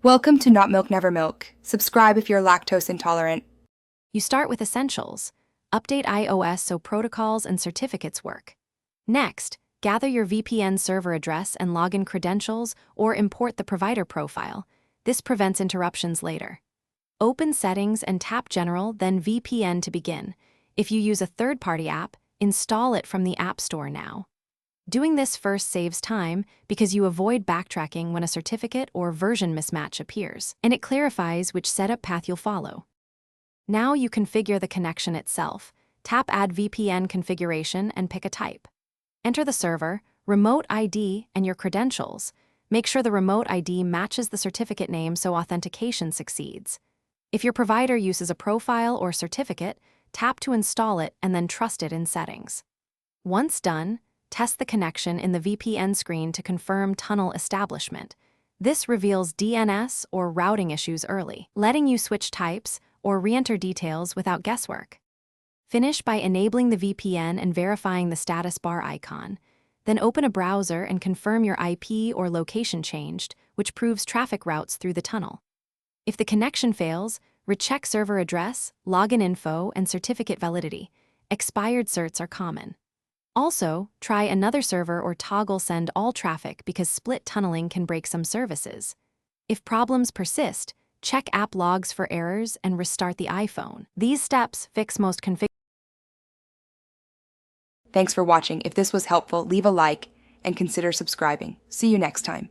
Welcome to Not Milk Never Milk. Subscribe if you're lactose intolerant. You start with Essentials. Update iOS so protocols and certificates work. Next, gather your VPN server address and login credentials or import the provider profile. This prevents interruptions later. Open Settings and tap General, then VPN to begin. If you use a third-party app, install it from the App Store now. Doing this first saves time because you avoid backtracking when a certificate or version mismatch appears, and it clarifies which setup path you'll follow. Now you configure the connection itself. Tap Add VPN configuration and pick a type. Enter the server, remote ID, and your credentials. Make sure the remote ID matches the certificate name so authentication succeeds. If your provider uses a profile or certificate, tap to install it and then trust it in settings. Once done, test the connection in the VPN screen to confirm tunnel establishment. This reveals DNS or routing issues early, letting you switch types or re-enter details without guesswork. Finish by enabling the VPN and verifying the status bar icon. Then open a browser and confirm your IP or location changed, which proves traffic routes through the tunnel. If the connection fails, recheck server address, login info, and certificate validity. Expired certs are common. Also, try another server or toggle send all traffic because split tunneling can break some services. If problems persist, check app logs for errors and restart the iPhone. These steps fix most config. Thanks for watching. If this was helpful, leave a like and consider subscribing. See you next time.